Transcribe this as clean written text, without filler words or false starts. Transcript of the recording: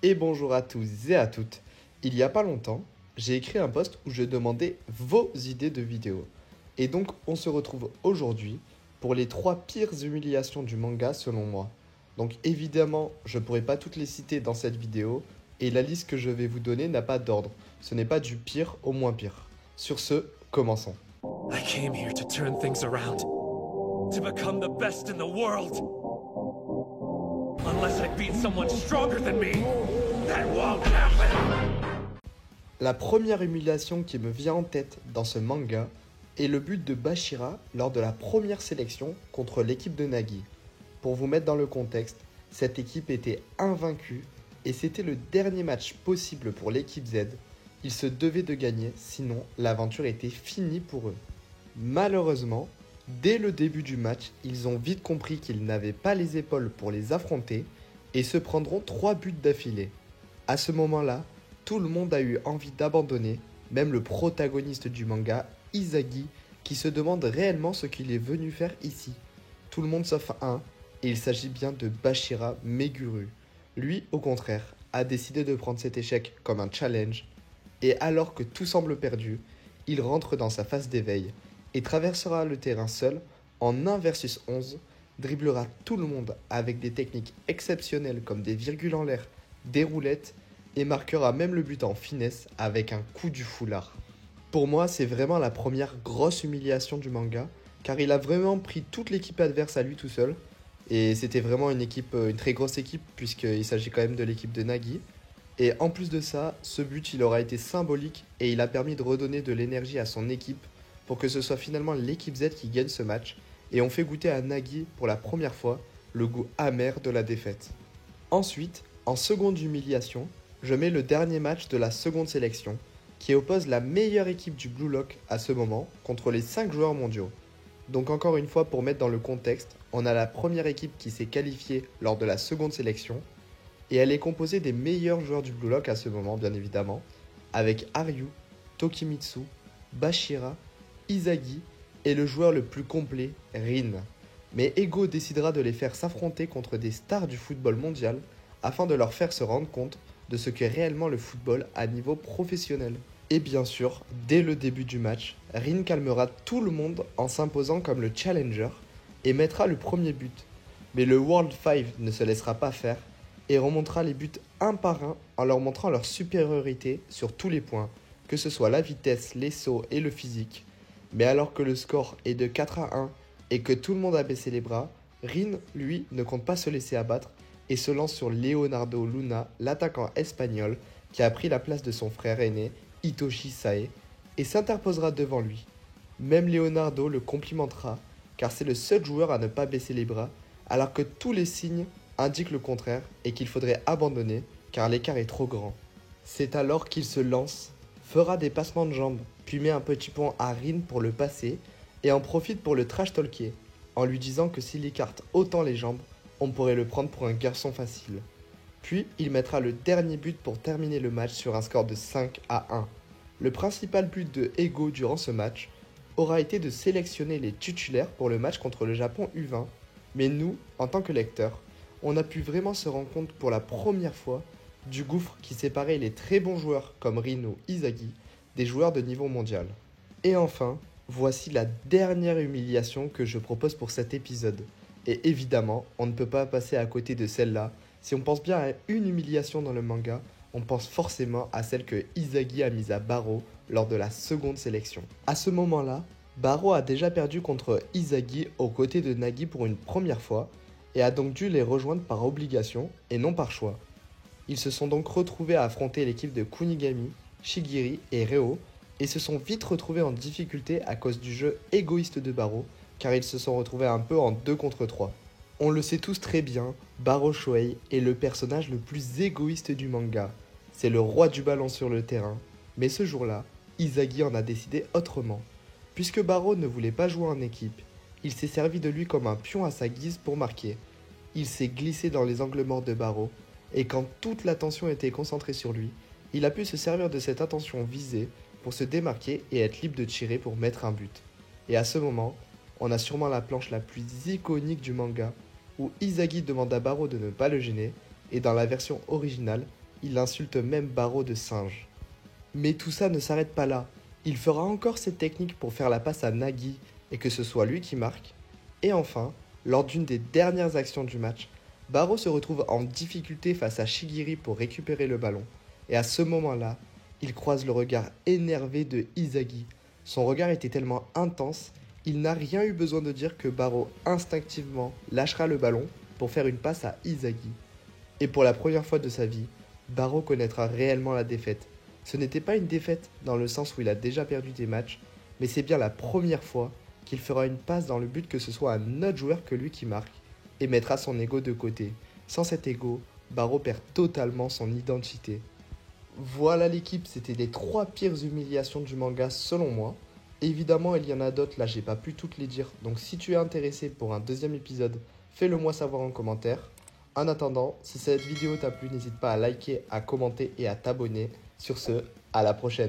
Et bonjour à tous et à toutes. Il y a pas longtemps, j'ai écrit un post où je demandais vos idées de vidéos. Et donc on se retrouve aujourd'hui pour les 3 pires humiliations du manga selon moi. Donc évidemment, je pourrais pas toutes les citer dans cette vidéo et la liste que je vais vous donner n'a pas d'ordre. Ce n'est pas du pire au moins pire. Sur ce, commençons. I came here to turn things around, to become the best in the world. Unless I beat someone stronger than me, that won't happen! La première humiliation qui me vient en tête dans ce manga est le but de Bashira lors de la première sélection contre l'équipe de Nagi. Pour vous mettre dans le contexte, cette équipe était invaincue et c'était le dernier match possible pour l'équipe Z. Ils se devaient de gagner, sinon l'aventure était finie pour eux. Malheureusement, dès le début du match, ils ont vite compris qu'ils n'avaient pas les épaules pour les affronter et se prendront 3 buts d'affilée. À ce moment-là, tout le monde a eu envie d'abandonner, même le protagoniste du manga, Izagi, qui se demande réellement ce qu'il est venu faire ici. Tout le monde sauf un, et il s'agit bien de Bashira Meguru. Lui, au contraire, a décidé de prendre cet échec comme un challenge, et alors que tout semble perdu, il rentre dans sa phase d'éveil, et traversera le terrain seul, en 1 versus 11, dribblera tout le monde avec des techniques exceptionnelles comme des virgules en l'air, des roulettes, et marquera même le but en finesse avec un coup du foulard. Pour moi, c'est vraiment la première grosse humiliation du manga, car il a vraiment pris toute l'équipe adverse à lui tout seul, et c'était vraiment une très grosse équipe, puisqu'il s'agit quand même de l'équipe de Nagi. Et en plus de ça, ce but il aura été symbolique, et il a permis de redonner de l'énergie à son équipe, pour que ce soit finalement l'équipe Z qui gagne ce match, et on fait goûter à Nagi pour la première fois le goût amer de la défaite. Ensuite, en seconde humiliation, je mets le dernier match de la seconde sélection, qui oppose la meilleure équipe du Blue Lock à ce moment contre les 5 joueurs mondiaux. Donc encore une fois, pour mettre dans le contexte, on a la première équipe qui s'est qualifiée lors de la seconde sélection, et elle est composée des meilleurs joueurs du Blue Lock à ce moment, bien évidemment, avec Aryu, Tokimitsu, Bashira, Izagi et le joueur le plus complet, Rin. Mais Ego décidera de les faire s'affronter contre des stars du football mondial afin de leur faire se rendre compte de ce qu'est réellement le football à niveau professionnel. Et bien sûr, dès le début du match, Rin calmera tout le monde en s'imposant comme le challenger et mettra le premier but. Mais le World 5 ne se laissera pas faire et remontera les buts un par un en leur montrant leur supériorité sur tous les points, que ce soit la vitesse, les sauts et le physique. Mais alors que le score est de 4-1 et que tout le monde a baissé les bras, Rin, lui, ne compte pas se laisser abattre et se lance sur Leonardo Luna, l'attaquant espagnol, qui a pris la place de son frère aîné, Hitoshi Sae, et s'interposera devant lui. Même Leonardo le complimentera, car c'est le seul joueur à ne pas baisser les bras, alors que tous les signes indiquent le contraire et qu'il faudrait abandonner, car l'écart est trop grand. C'est alors qu'il se lance, fera des passements de jambes, puis met un petit pont à Rin pour le passer, et en profite pour le trash-talker, en lui disant que s'il écarte autant les jambes, on pourrait le prendre pour un garçon facile. Puis, il mettra le dernier but pour terminer le match sur un score de 5-1. Le principal but de Ego durant ce match aura été de sélectionner les titulaires pour le match contre le Japon U20, mais nous, en tant que lecteurs, on a pu vraiment se rendre compte pour la première fois du gouffre qui séparait les très bons joueurs comme Rin ou Izagi des joueurs de niveau mondial. Et enfin, voici la dernière humiliation que je propose pour cet épisode. Et évidemment, on ne peut pas passer à côté de celle-là. Si on pense bien à une humiliation dans le manga, on pense forcément à celle que Izagi a mise à Baro lors de la seconde sélection. À ce moment-là, Baro a déjà perdu contre Izagi aux côtés de Nagi pour une première fois et a donc dû les rejoindre par obligation et non par choix. Ils se sont donc retrouvés à affronter l'équipe de Kunigami, Shigiri et Reo et se sont vite retrouvés en difficulté à cause du jeu égoïste de Baro, car ils se sont retrouvés un peu en 2 contre 3. On le sait tous très bien, Baro Shohei est le personnage le plus égoïste du manga. C'est le roi du ballon sur le terrain, mais ce jour-là, Izagi en a décidé autrement. Puisque Baro ne voulait pas jouer en équipe, il s'est servi de lui comme un pion à sa guise pour marquer. Il s'est glissé dans les angles morts de Baro, et quand toute l'attention était concentrée sur lui, il a pu se servir de cette attention visée pour se démarquer et être libre de tirer pour mettre un but. Et à ce moment, on a sûrement la planche la plus iconique du manga, où Izagi demande à Baro de ne pas le gêner, et dans la version originale, il insulte même Baro de singe. Mais tout ça ne s'arrête pas là. Il fera encore cette technique pour faire la passe à Nagi et que ce soit lui qui marque. Et enfin, lors d'une des dernières actions du match, Baro se retrouve en difficulté face à Shigiri pour récupérer le ballon. Et à ce moment-là, il croise le regard énervé de Izagi. Son regard était tellement intense, il n'a rien eu besoin de dire que Baro instinctivement lâchera le ballon pour faire une passe à Izagi. Et pour la première fois de sa vie, Baro connaîtra réellement la défaite. Ce n'était pas une défaite dans le sens où il a déjà perdu des matchs, mais c'est bien la première fois qu'il fera une passe dans le but que ce soit un autre joueur que lui qui marque et mettra son ego de côté. Sans cet ego, Baro perd totalement son identité. Voilà l'équipe, c'était les 3 pires humiliations du manga selon moi. Évidemment, il y en a d'autres, là j'ai pas pu toutes les dire, donc si tu es intéressé pour un deuxième épisode, fais-le moi savoir en commentaire. En attendant, si cette vidéo t'a plu, n'hésite pas à liker, à commenter et à t'abonner. Sur ce, à la prochaine.